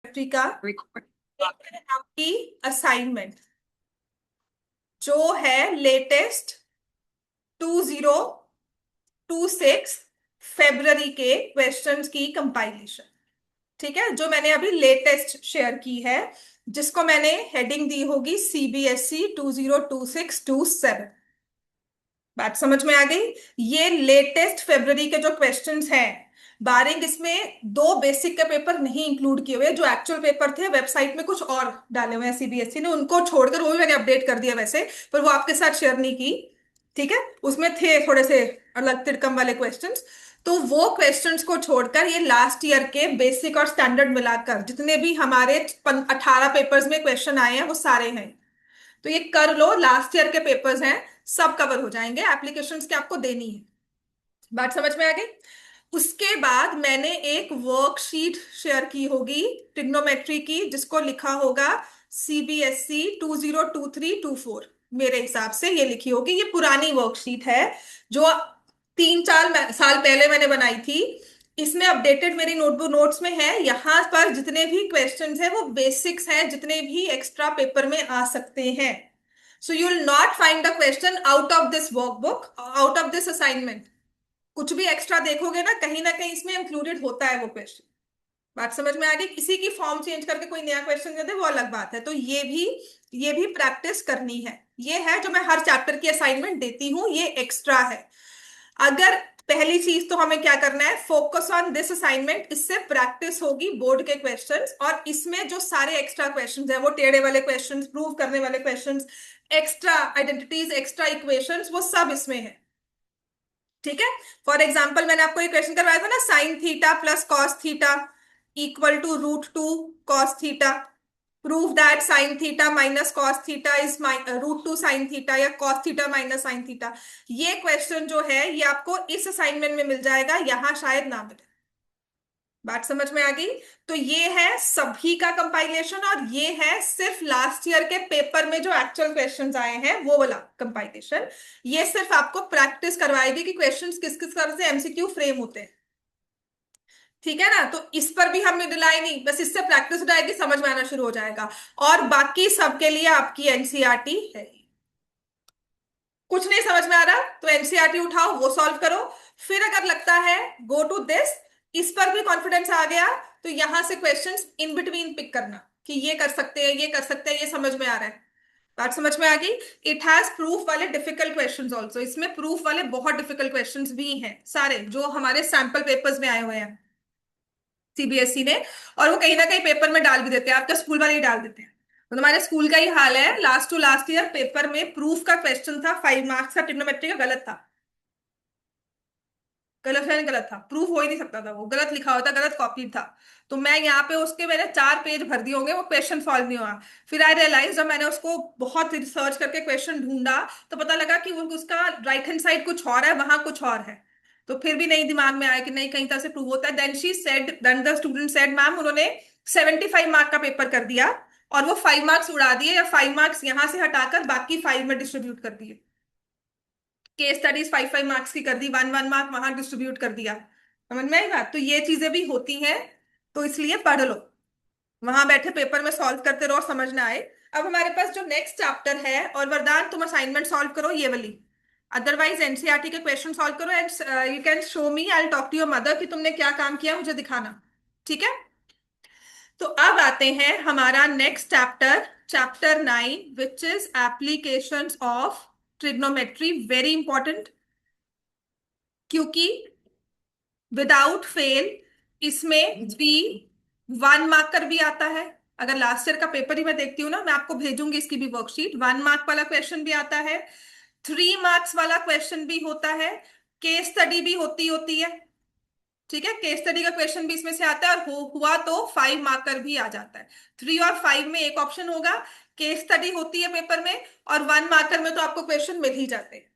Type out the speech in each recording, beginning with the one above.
का आपकी असाइनमेंट जो है लेटेस्ट 2026 फेब्रवरी के क्वेश्चंस की कंपाइलेशन। ठीक है, जो मैंने अभी लेटेस्ट शेयर की है, जिसको मैंने हेडिंग दी होगी CBSE 2026-27। बात समझ में आ गई? ये लेटेस्ट फेब्रवरी के जो क्वेश्चंस हैं, बारिंग इसमें दो बेसिक के पेपर नहीं इंक्लूड किए हुए, जो एक्चुअल पेपर थे वेबसाइट में कुछ और डाले हुए हैं CBSE ने, उनको छोड़कर वो भी मैंने अपडेट कर दिया वैसे, पर वो आपके साथ शेयर नहीं की। ठीक है, उसमें थे थोड़े से अलग तिड़कम वाले क्वेश्चंस। तो वो क्वेश्चंस को छोड़कर ये लास्ट ईयर के बेसिक और स्टैंडर्ड मिलाकर जितने भी हमारे 18 पेपर्स में क्वेश्चन आए हैं वो सारे हैं। तो ये कर लो, लास्ट ईयर के पेपर्स हैं, सब कवर हो जाएंगे। एप्लीकेशंस की आपको देनी है। बात समझ में आ गई? उसके बाद मैंने एक वर्कशीट शेयर की होगी ट्रिग्नोमेट्री की, जिसको लिखा होगा CBSE 2023-24। मेरे हिसाब से ये लिखी होगी, ये पुरानी वर्कशीट है जो 3-4 साल पहले मैंने बनाई थी। इसमें अपडेटेड मेरी नोटबुक नोट्स में है। यहाँ पर जितने भी क्वेश्चंस हैं वो बेसिक्स हैं, जितने भी एक्स्ट्रा पेपर में आ सकते हैं। So you will not find the question out of this workbook, out of this assignment. कुछ भी एक्स्ट्रा देखोगे ना कहीं इसमें इंक्लूडेड होता है वो क्वेश्चन। बात समझ में आ गई? किसी की फॉर्म चेंज करके कोई नया क्वेश्चन दे दे वो अलग बात है। तो ये भी प्रैक्टिस करनी है। ये है जो मैं हर चैप्टर की असाइनमेंट देती हूँ, ये एक्स्ट्रा है। अगर पहली चीज तो हमें क्या करना है, फोकस ऑन दिस असाइनमेंट। इससे प्रैक्टिस होगी बोर्ड के क्वेश्चंस, और इसमें जो सारे एक्स्ट्रा क्वेश्चंस हैं, वो टेढ़े वाले क्वेश्चंस, प्रूव करने वाले questions, extra identities, extra equations, वो सब इसमें है। ठीक है, फॉर एग्जाम्पल मैंने आपको एक क्वेश्चन करवाया था ना, sine theta plus cos theta equal to √2 cos theta. Prove that sine theta minus cos theta is √2 sine theta, या cos theta minus sine theta. ये क्वेश्चन जो है ये आपको इस असाइनमेंट में मिल जाएगा, यहां शायद ना मिले। बात समझ में आ गई? तो ये है सभी का कंपाइलेशन, और ये है सिर्फ लास्ट ईयर के पेपर में जो एक्चुअल क्वेश्चंस आए हैं वो वाला कंपाइलेशन। ये सिर्फ आपको प्रैक्टिस करवाएगी कि क्वेश्चंस किस किस तरह से MCQ फ्रेम होते हैं। ठीक है ना? तो इस पर भी हमने दिलाई नहीं, बस इससे प्रैक्टिस हो जाएगी, समझ में आना शुरू हो जाएगा। और बाकी सबके लिए आपकी NCERT है। कुछ नहीं समझ में आ रहा तो NCERT उठाओ, वो सॉल्व करो। फिर अगर लगता है गो टू दिस, इस पर भी कॉन्फिडेंस आ गया, तो यहां से क्वेश्चंस इन बिटवीन पिक करना कि ये कर सकते हैं, ये कर सकते हैं, ये समझ में आ रहा है। बात समझ में आ गई? इट हैज प्रूफ वाले डिफिकल्ट क्वेश्चंस ऑल्सो, इसमें प्रूफ वाले बहुत डिफिकल्ट क्वेश्चंस भी हैं सारे, जो हमारे सैंपल पेपर्स में आए हुए हैं CBSE ने। और वो कहीं ना कहीं पेपर में डाल भी देते हैं, आपका स्कूल वाले ही डाल देते हैं। तो तुम्हारे स्कूल का ही हाल है, last to last year paper में प्रूफ का क्वेश्चन था, 5 मार्क्स का, ट्रिग्नोमेट्री का, गलत था। गलत है, गलत था, प्रूफ हो ही नहीं सकता था, वो गलत लिखा हुआ था, गलत कॉपी था। तो मैं यहाँ पे उसके मैंने 4 पेज भर दिए होंगे, वो क्वेश्चन सॉल्व नहीं हुआ। फिर आई रियलाइज, जब मैंने उसको बहुत रिसर्च करके क्वेश्चन ढूंढा, तो पता लगा कि वो उसका राइट हैंड साइड कुछ और है, वहां कुछ और है। तो फिर भी नहीं दिमाग में आया कि नहीं, कहीं तरह से प्रूव होता है। Then she said, then the student said, ma'am उन्होंने 75 मार्क का पेपर कर दिया, और वो 5 मार्क्स उड़ा दिए, या 5 मार्क्स यहां से हटाकर बाकी 5 में डिस्ट्रीब्यूट कर दिए। केस स्टडीज 5-5 मार्क्स की कर दी, 1-1 मार्क वहां डिस्ट्रीब्यूट कर दिया। समझ में आई बात? तो ये चीजें भी होती हैं, तो इसलिए पढ़ लो, वहां बैठे पेपर में सॉल्व करते रहो, समझ ना आए। अब हमारे पास जो नेक्स्ट चैप्टर है, और वरदान तुम असाइनमेंट सॉल्व करो ये वाली, अदरवाइज NCERT के क्वेश्चन सॉल्व करो, and you can show me, I talk to your mother कि तुमने क्या काम किया, मुझे दिखाना। ठीक है? तो अब आते हैं हमारा next chapter, chapter 9, which is applications of trigonometry. Very important, क्योंकि विदाउट फेल इसमें भी 1 मार्कर भी आता है। अगर लास्ट ईयर का पेपर ही मैं देखती हूँ ना, मैं आपको भेजूंगी इसकी भी वर्कशीट, 1 मार्क वाला क्वेश्चन भी आता है, 3 मार्क्स वाला क्वेश्चन भी होता है, केस स्टडी भी होती है। ठीक है, केस स्टडी का क्वेश्चन भी इसमें से आता है, और हुआ तो 5 मार्कर भी आ जाता है। 3 और 5 में एक ऑप्शन होगा, केस स्टडी होती है पेपर में, और 1 मार्कर में तो आपको क्वेश्चन मिल ही जाते हैं।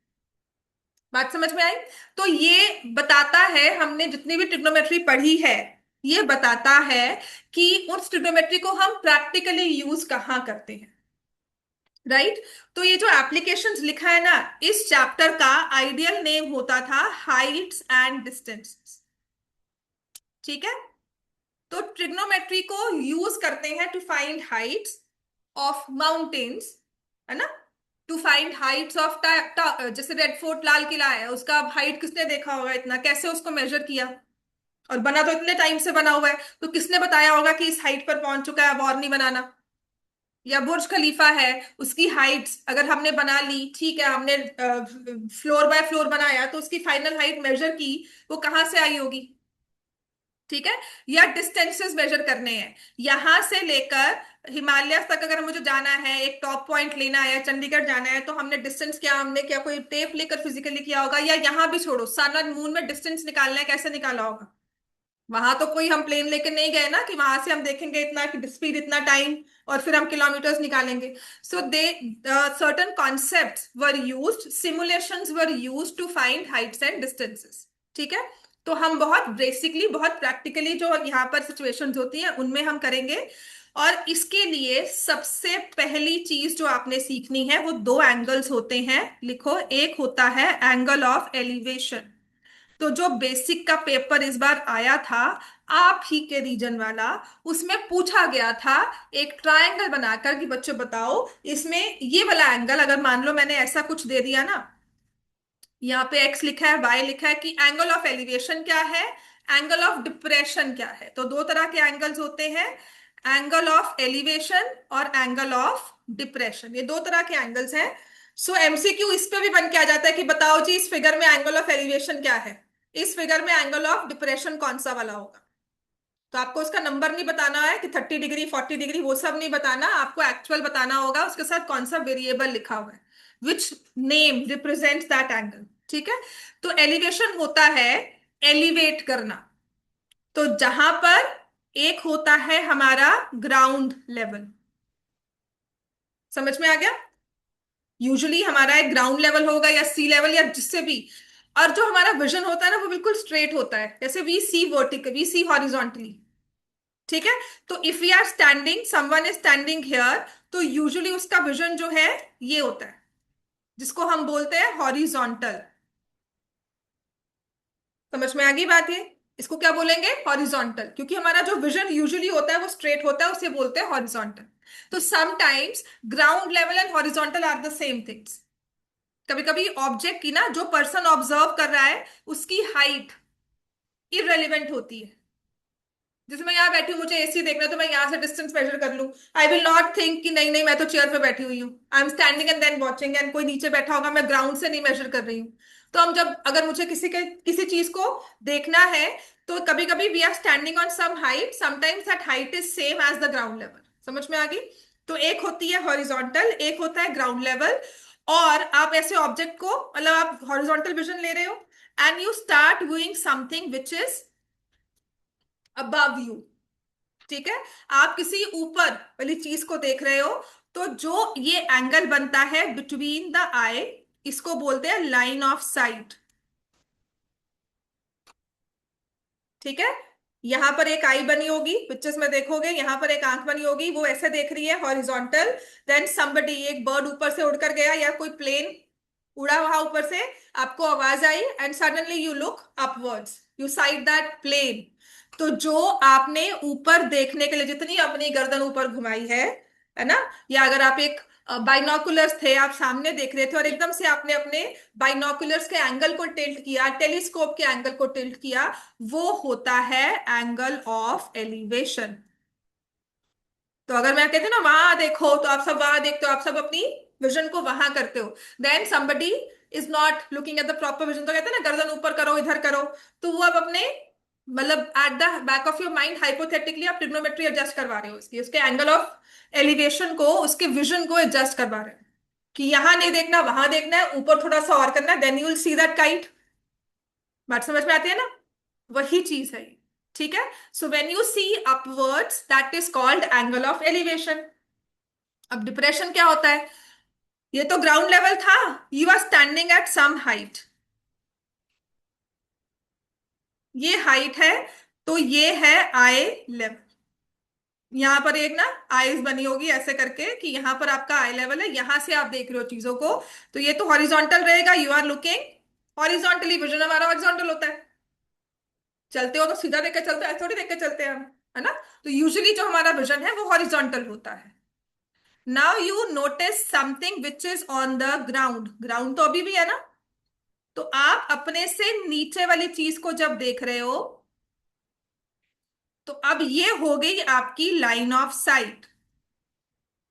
बात समझ में आई? तो ये बताता है, हमने जितनी भी ट्रिग्नोमेट्री पढ़ी है, ये बताता है कि उस ट्रिग्नोमेट्री को हम प्रैक्टिकली यूज कहाँ करते हैं। राइट? तो ये जो एप्लीकेशंस लिखा है ना, इस चैप्टर का आइडियल नेम होता था हाइट्स एंड डिस्टेंसेस। ठीक है? तो ट्रिग्नोमेट्री को यूज करते हैं to find heights of mountains, है ना, टू फाइंड हाइट्स ऑफ, जैसे रेड फोर्ट लाल किला है, उसका हाइट किसने देखा होगा इतना, कैसे उसको मेजर किया, और बना तो इतने टाइम से बना हुआ है, तो किसने बताया होगा कि इस हाइट पर पहुंच चुका है, अब और नहीं बनाना। या बुर्ज खलीफा है, उसकी हाइट्स अगर हमने बना ली, ठीक है, हमने फ्लोर बाय फ्लोर बनाया, तो उसकी फाइनल हाइट मेजर की, वो कहाँ से आई होगी, ठीक है। या डिस्टेंसेस मेजर करने हैं, यहां से लेकर हिमालय तक अगर मुझे जाना है, एक टॉप पॉइंट लेना है, चंडीगढ़ जाना है, तो हमने डिस्टेंस क्या, हमने क्या कोई टेप लेकर फिजिकली किया होगा, या यहाँ भी छोड़ो, सन और मून में डिस्टेंस निकालना है, कैसे निकाला होगा। वहां तो कोई हम प्लेन लेके नहीं गए ना, कि वहां से हम देखेंगे इतना कि स्पीड इतना टाइम, और फिर हम किलोमीटर्स निकालेंगे। So they certain concepts were used, simulations were used to find heights and distances, ठीक है। तो हम बहुत बेसिकली, बहुत प्रैक्टिकली जो यहाँ पर सिचुएशंस होती हैं उनमें हम करेंगे। और इसके लिए सबसे पहली चीज जो आपने सीखनी है, वो दो एंगल्स होते हैं, लिखो, एक होता है एंगल ऑफ एलिवेशन। तो जो बेसिक का पेपर इस बार आया था, आप ही के रीजन वाला, उसमें पूछा गया था एक ट्रायंगल बनाकर कि बच्चों बताओ इसमें ये वाला एंगल, अगर मान लो मैंने ऐसा कुछ दे दिया ना, यहाँ पे एक्स लिखा है, वाई लिखा है, कि एंगल ऑफ एलिवेशन क्या है, एंगल ऑफ डिप्रेशन क्या है। तो दो तरह के एंगल्स होते हैं, एंगल ऑफ एलिवेशन और एंगल ऑफ डिप्रेशन, ये दो तरह के एंगल्स हैं। सो एमसीक्यू इस पे भी बन के आ जाता है कि बताओ जी इस फिगर में एंगल ऑफ एलिवेशन क्या है, इस फिगर में एंगल ऑफ डिप्रेशन कौन सा वाला होगा। तो आपको उसका नंबर नहीं बताना है कि 30 डिग्री 40 डिग्री, वो सब नहीं बताना, आपको एक्चुअल बताना होगा उसके साथ कौन सा वेरिएबल लिखा हुआ है, which name represents that angle, ठीक है। तो एलिवेशन होता है एलिवेट करना। तो जहां पर एक होता है हमारा ग्राउंड लेवल, समझ में आ गया, यूजुअली हमारा एक ग्राउंड लेवल होगा या सी लेवल या जिससे भी। और जो हमारा विजन होता है ना, वो बिल्कुल स्ट्रेट होता है, जैसे we see vertical, we see horizontally, ठीक है। तो if we are standing, someone is standing here, तो यूजुअली उसका विजन जो है ये होता है, जिसको हम बोलते हैं हॉरिजॉन्टल। समझ में आ गई बात ये, इसको क्या बोलेंगे, हॉरिजॉन्टल, क्योंकि हमारा जो विजन यूजुअली होता है वो स्ट्रेट होता है, उसे बोलते हैं हॉरिजॉन्टल। तो sometimes ground level and horizontal are the same things. कभी कभी ऑब्जेक्ट की ना, जो पर्सन ऑब्जर्व कर रहा है उसकी हाइट इररेलेवेंट होती है। जैसे मैं यहाँ बैठी हूँ, मुझे एसी देखना है, तो मैं यहाँ से डिस्टेंस मेजर कर लूँ, आई विल नॉट थिंक कि नहीं नहीं मैं तो चेयर पे बैठी हुई हूँ, I am standing and then watching, and कोई नीचे बैठा होगा, मैं ग्राउंड से नहीं मेजर कर रही हूँ। तो हम जब, अगर मुझे किसी चीज को देखना है, तो कभी कभी we are standing on some height, sometimes that height is same as the ground level. समझ में आ गई। तो एक होती है हॉरिजॉन्टल, एक होता है ग्राउंड लेवल। और आप ऐसे ऑब्जेक्ट को, मतलब आप हॉरिजॉन्टल विजन ले रहे हो, and you start doing something which is above you, ठीक है। आप किसी ऊपर वाली चीज को देख रहे हो, तो जो ये एंगल बनता है बिटवीन द आई, इसको बोलते हैं लाइन ऑफ साइट, ठीक है। यहां पर एक आई बनी होगी, पिक्चर्स में देखोगे, यहां पर एक आंख बनी होगी, वो ऐसे देख रही है हॉरिजॉन्टल। देन समबडी, एक बर्ड ऊपर से उड़कर गया, या कोई प्लेन उड़ा वहां ऊपर से, आपको आवाज आई, and suddenly you look upwards, you side that plane. तो जो आपने ऊपर देखने के लिए जितनी अपनी गर्दन ऊपर घुमाई है ना, या अगर आप एक बाइनोकुलर्स थे, आप सामने देख रहे थे, और एकदम से आपने अपने बाइनोकुलर्स के एंगल को टिल्ट किया, टेलीस्कोप के एंगल को टिल्ट किया, वो होता है एंगल ऑफ एलिवेशन। तो अगर मैं कहती हूँ ना वहां देखो, तो आप सब वहां देखते हो, आप सब अपनी विजन को वहां करते हो, then somebody is not looking at the proper vision, तो कहते हैं ना गर्दन ऊपर करो, इधर करो, तो वो अब अपने, मतलब at the back of your mind hypothetically आप ट्रिग्नोमेट्री एडजस्ट करवा रहे हो, इसकी उसके एंगल ऑफ एलिवेशन को, उसके विजन को एडजस्ट करवा रहे हो, कि यहां नहीं देखना, वहां देखना है, ऊपर थोड़ा सा और करना है, then you will see that kite. बात समझ में आती है ना, वही चीज है ये, ठीक है। So when you see upwards, that is called angle of elevation. अब डिप्रेशन क्या होता है, ये तो ग्राउंड लेवल था, you are standing at some height, ये हाइट है, तो ये है आई लेवल। यहां पर एक ना आईज बनी होगी ऐसे करके, कि यहां पर आपका आई लेवल है, यहां से आप देख रहे हो चीजों को, तो ये तो हॉरिजॉन्टल रहेगा, you are looking horizontally, vision हमारा हॉरिजॉन्टल होता है। चलते हो तो सीधा देख के चलते हो, ऐसे थोड़ी देख के चलते हैं हम। है ना। तो यूजुअली जो हमारा विजन है वो हॉरिजॉन्टल होता है। Now you notice something which is on the ground, ground तो अभी भी है ना। तो आप अपने से नीचे वाली चीज को जब देख रहे हो, तो अब ये हो गई आपकी लाइन ऑफ साइट।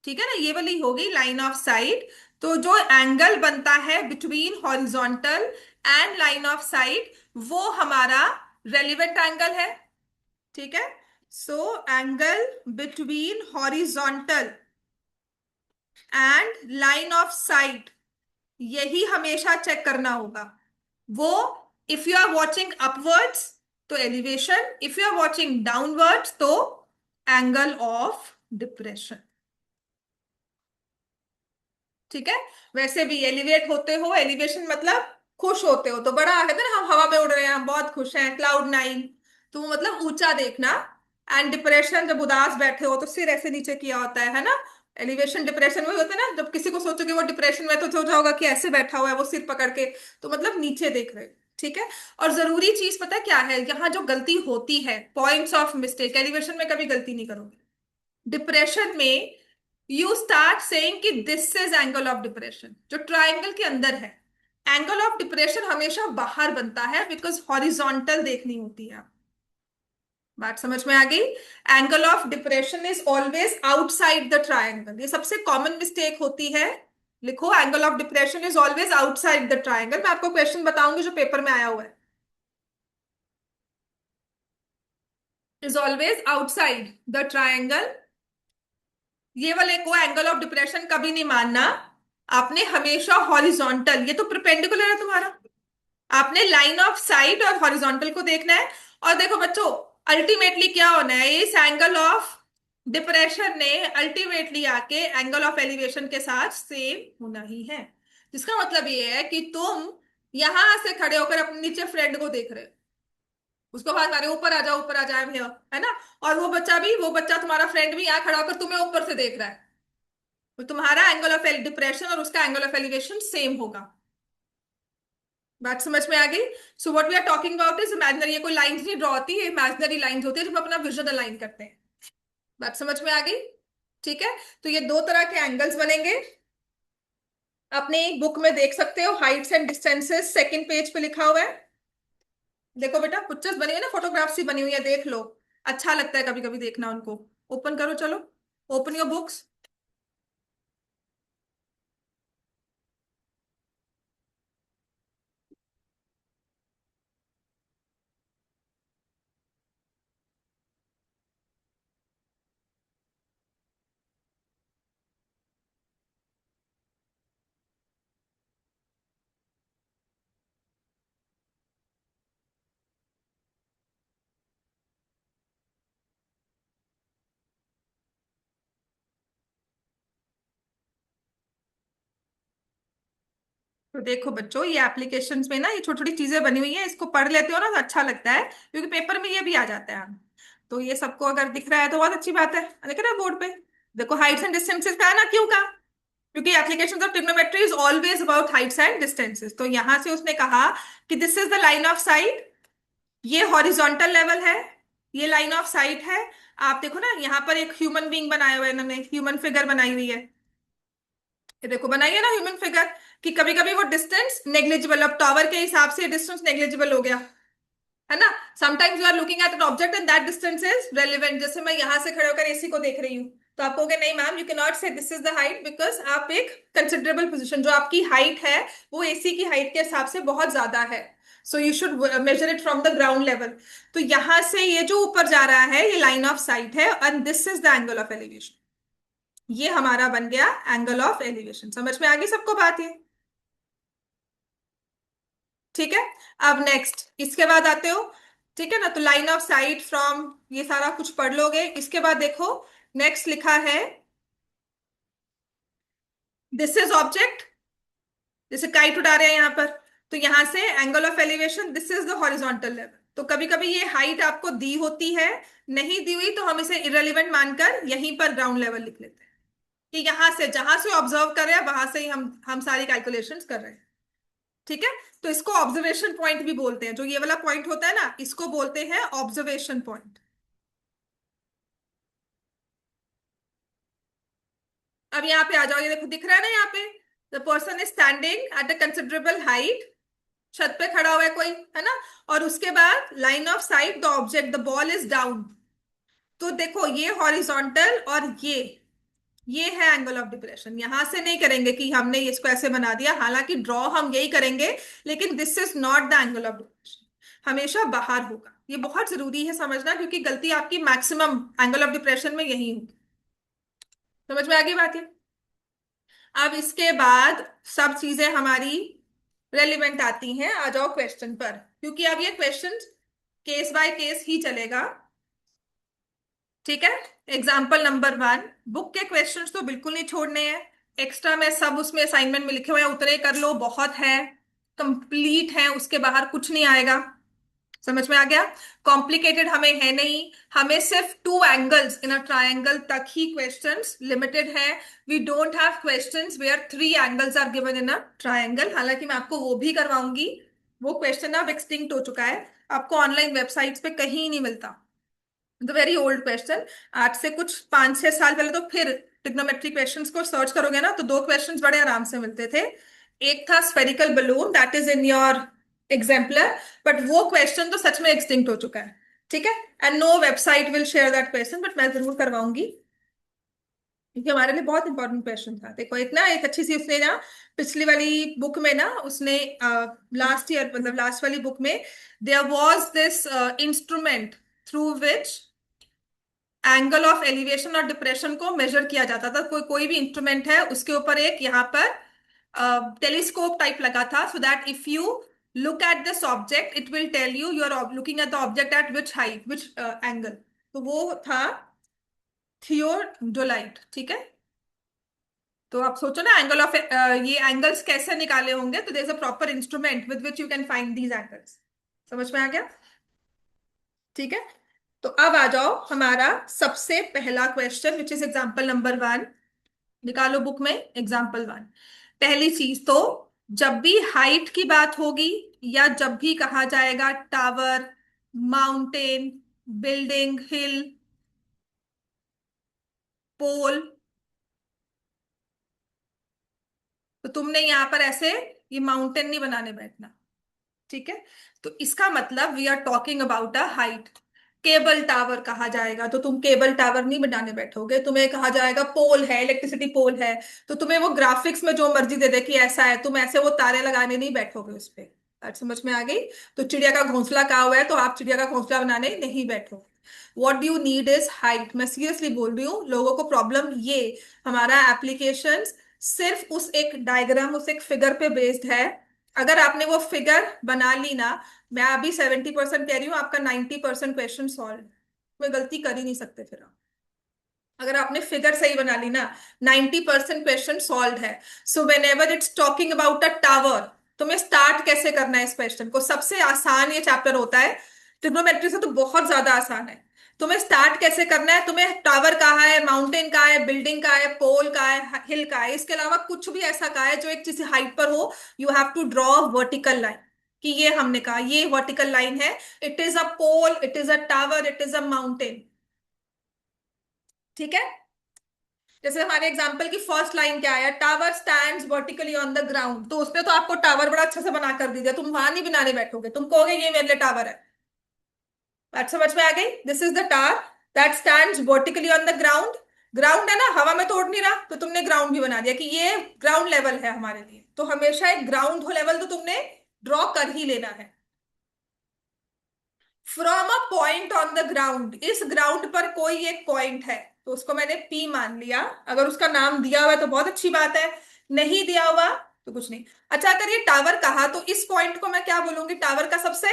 ठीक है ना, ये वाली हो गई लाइन ऑफ साइट। तो जो एंगल बनता है between horizontal and line of sight, वो हमारा रेलिवेंट एंगल है। ठीक है, so angle between horizontal and line of sight, यही हमेशा चेक करना होगा। वो, if you are watching upwards तो elevation, if you are watching downwards तो एंगल ऑफ डिप्रेशन। ठीक है, वैसे भी एलिवेट होते हो, एलिवेशन मतलब खुश होते हो, तो बड़ा है ना, हम हवा में उड़ रहे हैं, हम बहुत खुश हैं, क्लाउड नाइन, तो वो मतलब ऊंचा देखना। एंड डिप्रेशन, जब उदास बैठे हो तो सिर ऐसे नीचे किया होता है ना। एलिवेशन डिप्रेशन में होता है ना, जब किसी को सोचोगे वो डिप्रेशन में, तो सोचा होगा कि ऐसे बैठा हुआ है वो सिर पकड़ के, तो मतलब नीचे देख रहे हो। ठीक है, और जरूरी चीज पता है क्या है, यहाँ जो गलती होती है, पॉइंट्स ऑफ मिस्टेक, एलिवेशन में कभी गलती नहीं करोगे, डिप्रेशन में यू स्टार्ट सेइंग कि this is angle of depression, जो ट्राइंगल के अंदर है। एंगल ऑफ डिप्रेशन हमेशा बाहर बनता है, बिकॉज हॉरिजॉन्टल देखनी होती है। बात समझ में आ गई। Angle of depression is always outside the triangle, ये सबसे कॉमन मिस्टेक होती है। लिखो, angle of depression is always outside the triangle. मैं आपको क्वेश्चन बताऊंगी जो पेपर में आया हुआ है, is always outside the triangle. ये वाले को एंगल ऑफ डिप्रेशन कभी नहीं मानना। आपने हमेशा हॉरिजॉन्टल, ये तो परपेंडिकुलर है तुम्हारा, आपने लाइन ऑफ साइट और हॉरिजॉन्टल को देखना है। और देखो बच्चों, अल्टीमेटली क्या होना है, इस एंगल ऑफ डिप्रेशन ने अल्टीमेटली आके एंगल ऑफ एलिवेशन के साथ सेम होना ही है। जिसका मतलब ये है कि तुम यहां से खड़े होकर अपने नीचे फ्रेंड को देख रहे हो, उसको बात मारे ऊपर आ जाओ, ऊपर आ जाए भैया, है ना। और वो बच्चा तुम्हारा फ्रेंड भी यहाँ खड़ा होकर तुम्हें ऊपर से देख रहा है, तो तुम्हारा एंगल ऑफ डिप्रेशन और उसका एंगल ऑफ एलिवेशन सेम होगा। बात समझ में आ गई। So what we are talking about is imaginary, ये कोई लाइंस नहीं ड्रॉ होती, ये इमेजिनरी लाइंस होती है जब हम अपना विजन अलाइन करते हैं। बात समझ में आ गई। ठीक है, तो ये दो तरह के एंगल्स बनेंगे। अपने बुक में देख सकते हो, Heights and distances second page पे लिखा हुआ है। देखो बेटा, पिक्चर्स बनी हुई है ना, फोटोग्राफ्स ही बनी हुई है, देख लो। अच्छा लगता है कभी कभी देखना उनको। ओपन करो, चलो, ओपन योर बुक्स। तो देखो बच्चों, ये एप्लीकेशंस में ना ये छोटी छोटी चीजें बनी हुई है, इसको पढ़ लेते हो ना तो अच्छा लगता है, क्योंकि पेपर में ये भी आ जाता है। तो ये सबको अगर दिख रहा है तो बहुत अच्छी बात है, देख रहे हो बोर्ड पे। देखो, हाइट्स एंड डिस्टेंसेस का है ना, क्यों का, क्योंकि application of trigonometry is always about Heights and distances. तो यहां से उसने कहा कि this is the line of site, ये हॉरिजॉन्टल लेवल है, ये लाइन ऑफ साइट है। आप देखो ना, यहाँ पर एक ह्यूमन बीइंग बनाया हुआ है इन्होंने, ह्यूमन फिगर बनाई हुई है। ये देखो, बनाइए ना ह्यूमन फिगर, कि कभी कभी वो डिस्टेंस नेग्लिजिबल, अब टावर के हिसाब से डिस्टेंस नेग्लिजिबल हो गया, है ना। Sometimes you are looking at an object and that distance is relevant, जैसे मैं यहां से खड़े होकर एसी को देख रही हूँ, तो आप कहोगे नहीं मैम, यू कैन नॉट से this is the height, because आप एक कंसिडरेबल पोजिशन, जो आपकी हाइट है वो एसी की हाइट के हिसाब से बहुत ज्यादा है। So you should measure it from the ground level. तो यहां से ये जो ऊपर जा रहा है ये लाइन ऑफ साइट है, and this is the angle of elevation. ये हमारा बन गया एंगल ऑफ एलिवेशन। समझ में आ गई सबको बात ये। ठीक है, अब नेक्स्ट इसके बाद आते हो। ठीक है ना, तो लाइन ऑफ साइट फ्रॉम, ये सारा कुछ पढ़ लोगे। इसके बाद देखो, नेक्स्ट लिखा है दिस इज ऑब्जेक्ट, जैसे काइट उड़ा रहे हैं यहाँ पर, तो यहां से angle of elevation, this is the horizontal level. तो कभी कभी ये हाइट आपको दी होती है, नहीं दी हुई तो हम इसे इरेलीवेंट मानकर यहीं पर ग्राउंड लेवल लिख लेते हैं, कि यहां से जहां से ऑब्जर्व कर रहे हैं वहां से ही हम सारी कैलकुलेशंस कर रहे हैं। ठीक है, तो इसको ऑब्जर्वेशन पॉइंट भी बोलते हैं, जो ये वाला पॉइंट होता है ना, इसको बोलते हैं ऑब्जर्वेशन पॉइंट। अब यहाँ पे आ जाओ, ये देखो दिख रहा है ना यहाँ पे, the person is standing at a considerable height, छत पे खड़ा हुआ है कोई, है ना। और उसके बाद line of site the object, the ball is down. तो देखो ये हॉरिजॉन्टल और ये है एंगल ऑफ डिप्रेशन। यहां से नहीं करेंगे कि हमने इसको ऐसे बना दिया, हालांकि ड्रॉ हम यही करेंगे, लेकिन this is not the angle of depression, हमेशा बाहर होगा। ये बहुत जरूरी है समझना, क्योंकि गलती आपकी मैक्सिमम एंगल ऑफ डिप्रेशन में यही होगी। समझ में आ गई बात है। अब इसके बाद सब चीजें हमारी रेलिवेंट आती हैं। आ जाओ क्वेश्चन पर, क्योंकि अब ये क्वेश्चन केस बाय केस ही चलेगा। ठीक है। एग्जाम्पल नंबर 1, बुक के क्वेश्चंस तो बिल्कुल नहीं छोड़ने हैं। एक्स्ट्रा में सब उसमें असाइनमेंट में लिखे हुए हैं, उतरे कर लो, बहुत है, कंप्लीट है, उसके बाहर कुछ नहीं आएगा। समझ में आ गया। कॉम्प्लिकेटेड हमें है नहीं, हमें सिर्फ 2 एंगल्स इन अ ट्रायंगल तक ही क्वेश्चंस लिमिटेड है। We don't have questions where 3 angles are given in a triangle. हालांकि मैं आपको वो भी करवाऊंगी, वो क्वेश्चन अब एक्सटिंक्ट हो चुका है, आपको ऑनलाइन वेबसाइट्स पे कहीं नहीं मिलता। द वेरी ओल्ड क्वेश्चन, आज से कुछ 5-6 साल पहले तो फिर ट्रिग्नोमेट्री क्वेश्चंस को सर्च करोगे ना, तो 2 क्वेश्चंस बड़े आराम से मिलते थे। एक था spherical balloon, that is in your exemplar, but वो क्वेश्चन तो सच में एक्सटिंक्ट हो चुका है। ठीक है। And no website will share that question, but मैं जरूर करवाऊंगी, क्योंकि हमारे लिए बहुत इंपॉर्टेंट क्वेश्चन था। देखो एक ना, एक अच्छी सी उसने ना पिछली वाली बुक में ना, उसने लास्ट ईयर मतलब लास्ट वाली बुक में, there was this instrument through which angle of elevation और डिप्रेशन को मेजर किया जाता था। कोई कोई भी इंस्ट्रूमेंट है, उसके ऊपर एक यहाँ पर टेलीस्कोप टाइप लगा था, so that if you look at this object it will tell you you are looking at the object at which height, which angle. तो वो था थियोडोलाइट। ठीक है। तो आप सोचो ना, एंगल ऑफ ये एंगल्स कैसे निकाले होंगे, तो there is a proper instrument with which you can find these angles. समझ में आ गया। ठीक है। तो अब आ जाओ हमारा सबसे पहला question, which is example number 1। निकालो बुक में एग्जाम्पल 1। पहली चीज तो, जब भी हाइट की बात होगी या जब भी कहा जाएगा टावर, माउंटेन, बिल्डिंग, हिल, पोल, तो तुमने यहां पर ऐसे ये माउंटेन नहीं बनाने बैठना। ठीक है। तो इसका मतलब we are talking about a height. Cable tower कहा जाएगा तो तुम केबल टावर नहीं बनाने बैठोगे, तुम्हें कहा जाएगा पोल है, इलेक्ट्रिसिटी पोल है, तो तुम्हें वो ग्राफिक्स में जो मर्जी दे दे कि ऐसा है, तुम ऐसे वो तारे लगाने नहीं बैठोगे उस पे। बात समझ में आ गई। तो चिड़िया का घोंसला कहा हुआ है, तो आप चिड़िया का घोंसला बनाने नहीं बैठोगे। What you need is height. मैं सीरियसली बोल रही हूँ, लोगों को प्रॉब्लम ये, हमारा एप्लीकेशन सिर्फ उस एक डायग्राम, उस एक फिगर पे बेस्ड है। अगर आपने वो फिगर बना ली ना, मैं अभी 70% कह रही हूँ, आपका 90% क्वेश्चन सॉल्व। कोई गलती कर ही नहीं सकते फिर आप, अगर आपने फिगर सही बना ली ना, 90% क्वेश्चन सॉल्व है। So when ever its talking about a tower, तुम्हें स्टार्ट कैसे करना है इस क्वेश्चन को। सबसे आसान ये चैप्टर होता है, ट्रिग्नोमेट्री से तो बहुत ज्यादा आसान है। तुम्हें स्टार्ट कैसे करना है, तुम्हें टावर कहाँ है, माउंटेन कहाँ है, बिल्डिंग कहाँ है, पोल कहाँ है, हिल कहाँ है, इसके अलावा कुछ भी ऐसा कहाँ है जो एक किसी हाइट पर हो, you have to draw vertical line. कि ये हमने कहा ये वर्टिकल लाइन है, it is a pole, it is a tower, it is a mountain. ठीक है। जैसे हमारे एग्जाम्पल की फर्स्ट लाइन क्या है, tower stands vertically on the ground, तो उसने तो आपको टावर बड़ा अच्छा से बना कर दिया, तुम वहां नहीं बनाने बैठोगे, तुम कहोगे ये मेरे लिए टावर है। बात समझ में आ गई। This is the tower that stands vertically on the ground. Ground है ना, हवा में तोड़ नहीं रहा, तो तुमने ग्राउंड भी बना दिया कि ये ग्राउंड लेवल है हमारे लिए। तो हमेशा एक ग्राउंड लेवल तो तुमने ड्रॉ कर ही लेना है। From a point on the ground, इस ग्राउंड पर कोई एक पॉइंट है, तो उसको मैंने पी मान लिया। अगर उसका नाम दिया हुआ है तो बहुत अच्छी बात है, नहीं दिया हुआ तो कुछ नहीं। अच्छा, अगर ये टावर कहा तो इस पॉइंट को मैं क्या बोलूंगी, टावर का सबसे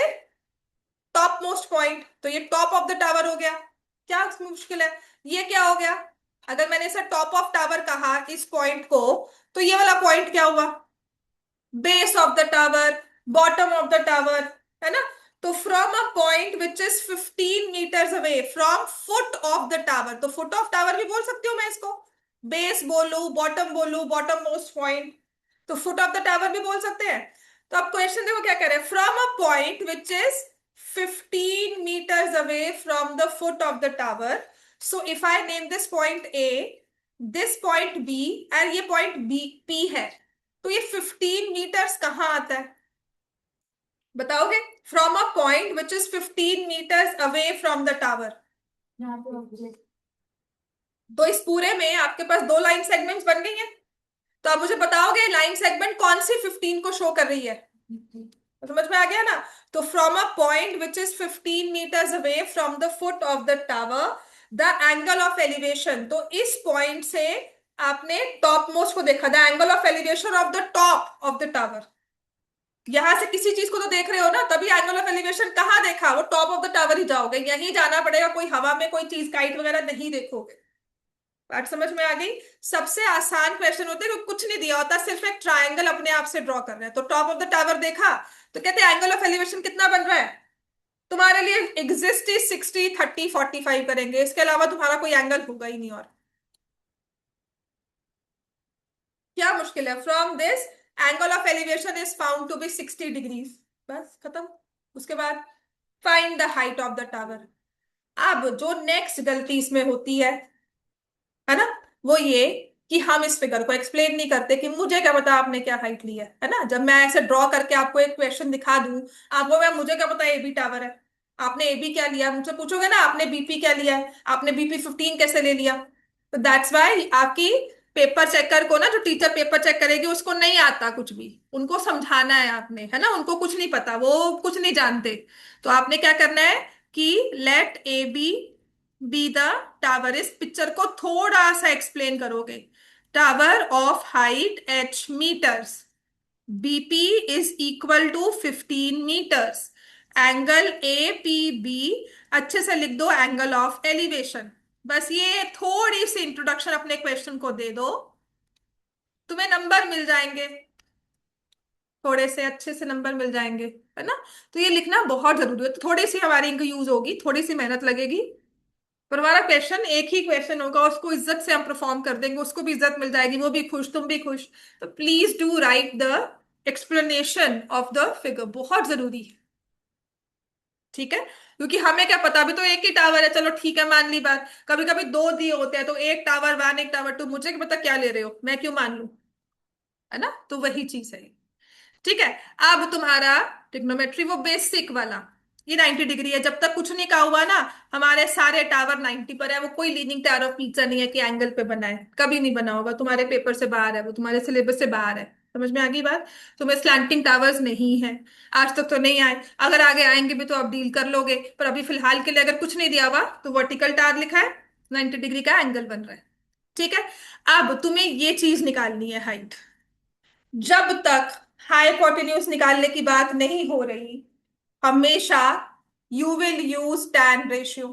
टॉप मोस्ट पॉइंट, तो ये टॉप ऑफ द टावर हो गया। क्या मुश्किल है, ये क्या हो गया। अगर मैंने इसे टॉप ऑफ टावर कहा इस पॉइंट को, तो ये वाला पॉइंट क्या हुआ, base of the tower, bottom of the tower, है ना। तो from a point which is 15 meters away from foot of the tower, तो फुट ऑफ टावर भी बोल सकती हूँ मैं इसको, बेस बोलू, बॉटम मोस्ट पॉइंट, तो फुट ऑफ द टावर भी बोल सकते हैं। तो अब क्वेश्चन देखो क्या कह रहे हैं, from a point which is 15 meters away from the foot of the tower. So if I name this point A, this point B और ये पॉइंट बी पी है, तो ये 15 मीटर्स कहाँ आता है बताओगे? From a point which is 15 meters away from the tower. तो इस पूरे में आपके पास दो लाइन सेगमेंट्स बन गई हैं। तो आप मुझे बताओगे लाइन सेगमेंट कौन सी 15 को शो कर रही है? तो समझ में आ गया ना? तो from a point which is 15 meters away from the foot of the tower, the angle of elevation, तो इस पॉइंट से आपने टॉप मोस्ट को देखा, the angle of elevation of the top of the tower. यहां से किसी चीज को तो देख रहे हो ना, तभी एंगल ऑफ एलिवेशन कहाँ देखा, वो टॉप ऑफ द टावर ही जाओगे, यहीं जाना पड़ेगा, कोई हवा में कोई चीज काइट वगैरह नहीं देखोगे। बात समझ में आ गई? सबसे आसान क्वेश्चन होते हैं, कुछ नहीं दिया होता, सिर्फ एक ट्रायंगल अपने आप से ड्रॉ कर रहे हैं, तो टॉप ऑफ द टावर देखा, तो कहते हैं एंगल ऑफ एलिवेशन कितना बन रहा है तुम्हारे लिए, एग्जिस्ट इज 60 30 45 करेंगे, इसके अलावा तुम्हारा कोई एंगल होगा ही नहीं। और क्या मुश्किल है? From this angle of elevation is found to be 60 degrees, बस खत्म। उसके बाद find the height of the tower. अब जो नेक्स्ट गलती इसमें होती है ना, वो ये कि हम इस फिगर को एक्सप्लेन नहीं करते कि मुझे क्या पता आपने क्या हाइट ली है ना? जब मैं ऐसे ड्रॉ करके आपको एक क्वेश्चन दिखा दूं, आपको मैं मुझे क्या पता एबी टावर है, आपने एबी क्या लिया, मुझसे पूछोगे ना आपने बीपी क्या लिया है, आपने बीपी 15 कैसे ले लिया? तो दैट्स वाई आपकी पेपर चेकर को ना, जो टीचर पेपर चेक करेगी उसको नहीं आता कुछ भी, उनको समझाना है आपने, है ना? उनको कुछ नहीं पता, वो कुछ नहीं जानते। तो आपने क्या करना है कि let A B the tower, इस पिक्चर को थोड़ा सा एक्सप्लेन करोगे। Tower of height h meters, BP is equal to 15 meters, angle A P B, अच्छे से लिख दो एंगल ऑफ एलिवेशन। बस ये थोड़ी सी इंट्रोडक्शन अपने क्वेश्चन को दे दो, तुम्हें नंबर मिल जाएंगे, थोड़े से अच्छे से नंबर मिल जाएंगे, है ना? तो ये लिखना बहुत जरूरी है, तो थोड़ी सी हमारी इनको यूज होगी, थोड़ी सी मेहनत लगेगी, पर हमारा क्वेश्चन एक ही क्वेश्चन होगा, उसको इज्जत से हम परफॉर्म कर देंगे, उसको भी इज्जत मिल जाएगी, वो भी खुश, तुम भी खुश। तो please do right the explanation of the figure, बहुत जरूरी है, ठीक है? क्योंकि हमें क्या पता, अभी तो एक ही टावर है, चलो ठीक है मान ली बात, कभी कभी दो दिए होते हैं, तो एक टावर वन एक टावर टू, मुझे क्या पता क्या ले रहे हो, मैं क्यों मान लूं, है ना? तो वही चीज है, ठीक है? अब तुम्हारा ट्रिग्नोमेट्री वो बेसिक वाला, ये 90 डिग्री है, जब तक कुछ नहीं कहा हुआ ना, हमारे सारे टावर 90 पर है, वो कोई लीनिंग टावर ऑफ पिज्जा नहीं है कि एंगल पे बना है, कभी नहीं बना होगा, तुम्हारे पेपर से बाहर है, वो तुम्हारे सिलेबस से बाहर है। समझ में आ गई बात? तुम्हें स्लैंटिंग टावर्स नहीं है, आज तक तो नहीं आए, अगर आगे आएंगे भी तो आप डील कर लोगे, पर अभी फिलहाल के लिए अगर कुछ नहीं दिया हुआ तो वर्टिकल टावर लिखा है, 90 डिग्री का एंगल बन रहा है, ठीक है? अब तुम्हें ये चीज निकालनी है हाइट, जब तक हाइपोटेन्यूज निकालने की बात नहीं हो रही, हमेशा you will use tan ratio.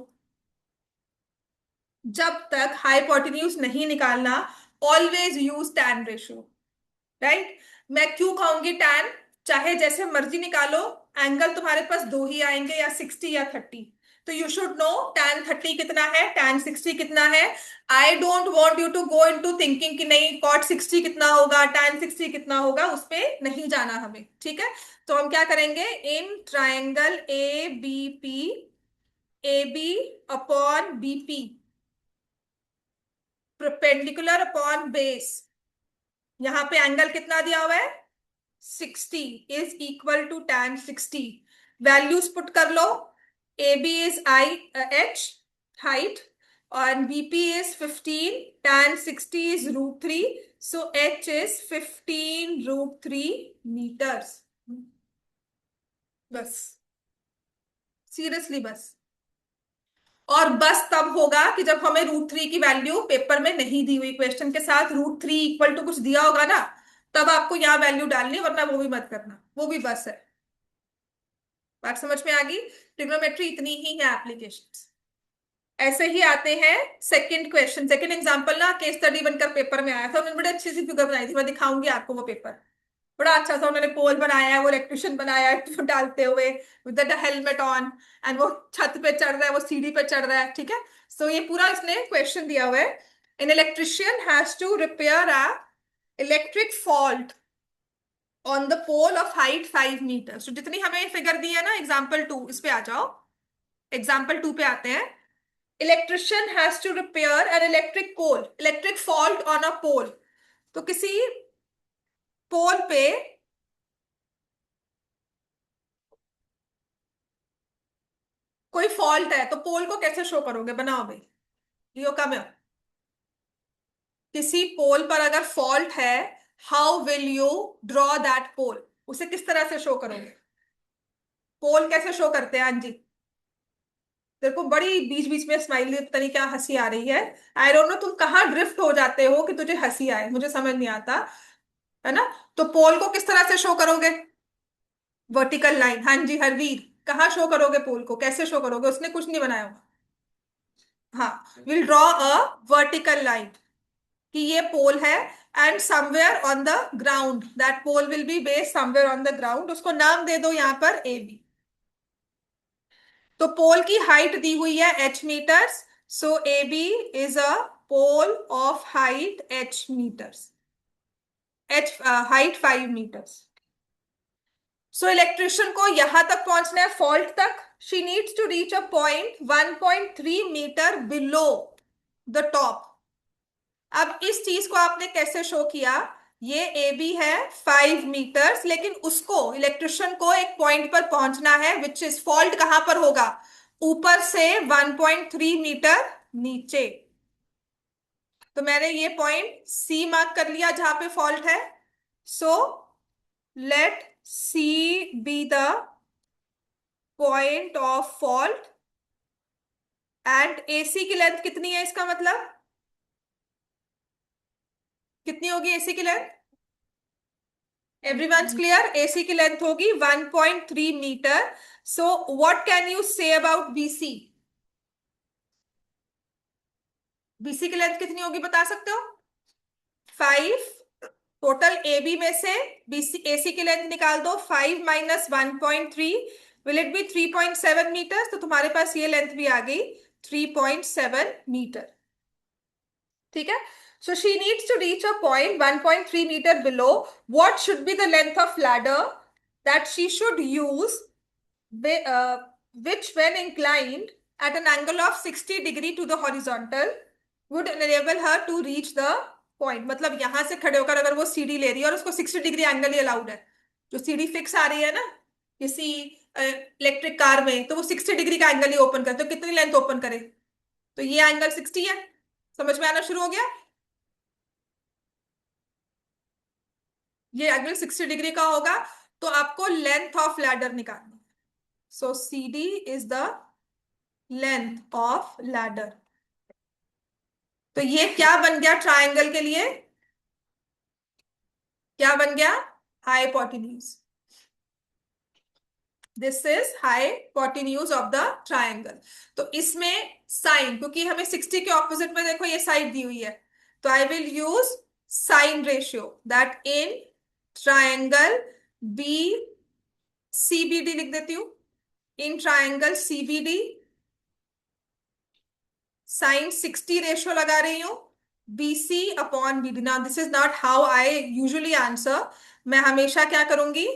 जब तक हाइपोटेन्यूज नहीं निकालना, always use tan ratio, right? मैं क्यों कहूंगी टैन? चाहे जैसे मर्जी निकालो, एंगल तुम्हारे पास दो ही आएंगे, या 60 या 30, तो यू शुड नो टैन 30 कितना है, टैन 60 कितना है। I don't want you to go into thinking कि नहीं कॉट 60 कितना होगा, टैन 60 कितना होगा, उस पर नहीं जाना हमें, ठीक है? तो हम क्या करेंगे, in triangle A B P, A B upon B P, perpendicular upon base, यहां पे एंगल कितना दिया हुआ है, 60 is equal to tan 60। Values put कर लो, A B is I H height, और BP is 15, tan 60 is √3, so H is 15√3 metres. बस, सीरियसली बस। और बस तब होगा कि जब हमें √3 की वैल्यू पेपर में नहीं दी हुई, क्वेश्चन के साथ √3 इक्वल टू कुछ दिया होगा ना, तब आपको यहाँ वैल्यू डालनी, वरना वो भी मत करना, वो भी बस है। बात समझ में आ गई? ट्रिग्नोमेट्री इतनी ही है एप्लीकेशंस। ऐसे ही आते हैं सेकंड क्वेश्चन, सेकंड एग्जांपल ना केस स्टडी बनकर पेपर में आया था, उन्होंने बड़ी अच्छी सी फिगर बनाई थी, मैं दिखाऊंगी आपको वो पेपर, बड़ा अच्छा सा उन्होंने पोल बनाया है, वो इलेक्ट्रिशियन बनाया है तो डालते हुए with the helmet on, and वो छत पे चढ़ रहा है, वो सीढ़ी पे चढ़ रहा है, ठीक है? सो ये पूरा इसने क्वेश्चन दिया हुआ है, an electrician has to repair a electric fault on the pole of height 5 meter. तो जितनी हमें फिगर दी है ना एग्जाम्पल 2, इस पे आ जाओ, एग्जाम्पल 2 पे आते हैं। Electrician has to repair an electric fault on a pole. तो किसी पोल पे कोई फॉल्ट है, तो पोल को कैसे शो करोगे? बनाओ भाई, लियो कम है। किसी पोल पर अगर फॉल्ट है, how will you draw that pole? उसे किस तरह से शो करोगे? पोल कैसे शो करते हैं? हाँ जी। तेरे को बड़ी बीच बीच में स्माइल, पता नहीं क्या हंसी आ रही है। आई डोंट नो तुम कहाँ ड्रिफ्ट हो जाते हो कि तुझे हंसी आए, मुझे समझ नहीं आता। है ना? तो पोल को किस तरह से शो करोगे? Vertical line. हाँ जी हरवीर, कहाँ शो करोगे पोल को? कैसे शो करोगे? उसने कुछ नहीं बनाया होगा। हाँ, will draw a vertical line कि ये पोल है, and somewhere on the ground that pole will be based somewhere on the ground. उसको नाम दे दो यहाँ पर ए बी। तो पोल की हाइट दी हुई है h meters, so A B is a pole of height h meters, h height 5 meters. So electrician को यहां तक पहुंचना है, फॉल्ट तक। She needs to reach a point 1.3 meter below the top. अब इस चीज को आपने कैसे शो किया? ये ए बी है 5 मीटर्स, लेकिन उसको इलेक्ट्रिशियन को एक पॉइंट पर पहुंचना है, विच इज फॉल्ट कहां पर होगा? ऊपर से 1.3 मीटर नीचे। तो मैंने ये पॉइंट सी मार्क कर लिया जहां पे फॉल्ट है। So let C B the point of fault, and AC की लेंथ कितनी है? इसका मतलब कितनी होगी एसी की लेंथ? Everyone's clear? एसी की लेंथ होगी 1.3 meter. So what can you say about BC? BC की लेंथ कितनी होगी बता सकते हो? 5। टोटल ए बी में से बीसी एसी की लेंथ निकाल दो, 5 - 1.3, विल इट बी 3.7 मीटर। तो तुम्हारे पास ये लेंथ भी आ गई 3.7 मीटर। ठीक है? So she needs to reach a point 1.3 meter below. What should be the length of ladder that she should use, which when inclined at an angle of 60 degree to the horizontal would enable her to reach the point? मतलब यहां से खड़े होकर अगर वो सीढ़ी ले रही है और उसको 60 डिग्री एंगल ही अलाउड है, जो सीढ़ी फिक्स आ रही है ना किसी इलेक्ट्रिक कार में, तो वो 60 डिग्री का एंगल ही ओपन करे, तो कितनी लेंथ ओपन करे? तो ये एंगल 60 है। समझ में आना शुरू हो गया? ये एंगल 60 डिग्री का होगा। तो आपको लेंथ ऑफ लैडर निकालना। So C D is the length of ladder. तो ये क्या बन गया ट्रायंगल के लिए? क्या बन गया? Hypotenuse. This is hypotenuse of the triangle. तो इसमें साइन, क्योंकि हमें 60 के ऑपोजिट में देखो ये साइड दी हुई है, तो I will use sine ratio that in triangle B CBD लिख देती हूं। In triangle CBD sine 60 ratio लगा रही हूं, BC upon BD। Now this is not how I usually answer. मैं हमेशा क्या करूंगी?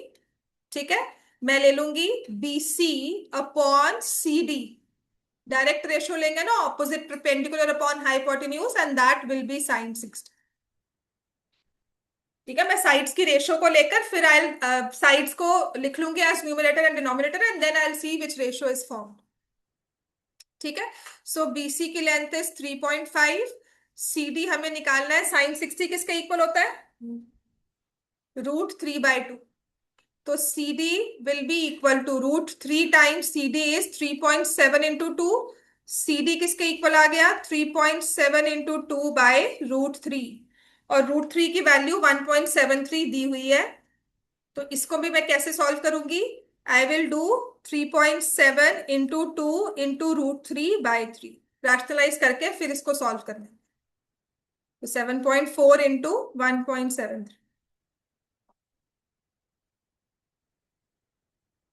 ठीक है, मैं ले लूंगी BC upon CD। Direct ratio लेंगे ना, opposite perpendicular upon hypotenuse, and that will be sine 60। ठीक है, मैं साइड्स की रेशियो को लेकर फिर आई साइड्स को लिख लूंगी as numerator and denominator, and then I see which ratio is formed. ठीक है? सो BC की लेंथ इज 3.5। CD हमें निकालना है, साइन 60 किसके इक्वल होता है? √3/2। तो CD will be equal to √3 times CD is 3.7 into 2। CD किसके इक्वल आ गया? 3.7 इंटू 2/√3। और √3 की वैल्यू 1.73 दी हुई है। तो इसको भी मैं कैसे सॉल्व करूंगी? I will do 3.7 into 2 into √3/3, rationalise करके फिर इसको सॉल्व करना है। तो 7.4 into 1.73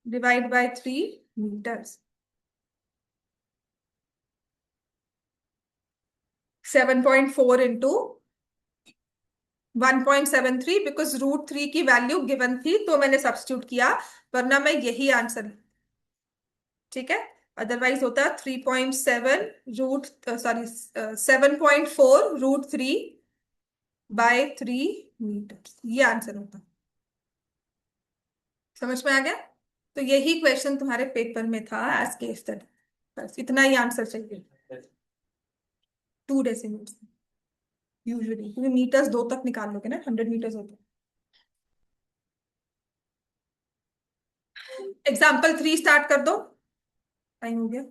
divide by 3 meters. 7.4 into 1.73, because √3 की वैल्यू गिवन थी तो मैंने सब्स्टिट्यूट किया, वरना मैं यही आंसर। ठीक है? अदरवाइज होता है 3.7 रूट, सॉरी 7.4 √3 बाय 3 मीटर, ये आंसर होता है। समझ में आ गया? तो यही क्वेश्चन तुम्हारे पेपर में था एज केस स्टडी, बस इतना ही आंसर चाहिए। 2 डेसिमल्स यूजुअली, क्योंकि मीटर्स दो तक निकाल लोगे ना, 100 मीटर्स होते हैं। एग्जाम्पल 3 स्टार्ट कर दो, टाइम हो गया।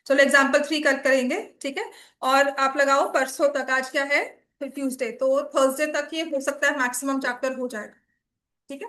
चलो एग्जाम्पल 3 कल करेंगे, ठीक है। और आप लगाओ परसों तक, आज क्या है, फिर ट्यूसडे, तो थर्सडे तक ये हो सकता है मैक्सिमम चैप्टर हो जाएगा, ठीक है।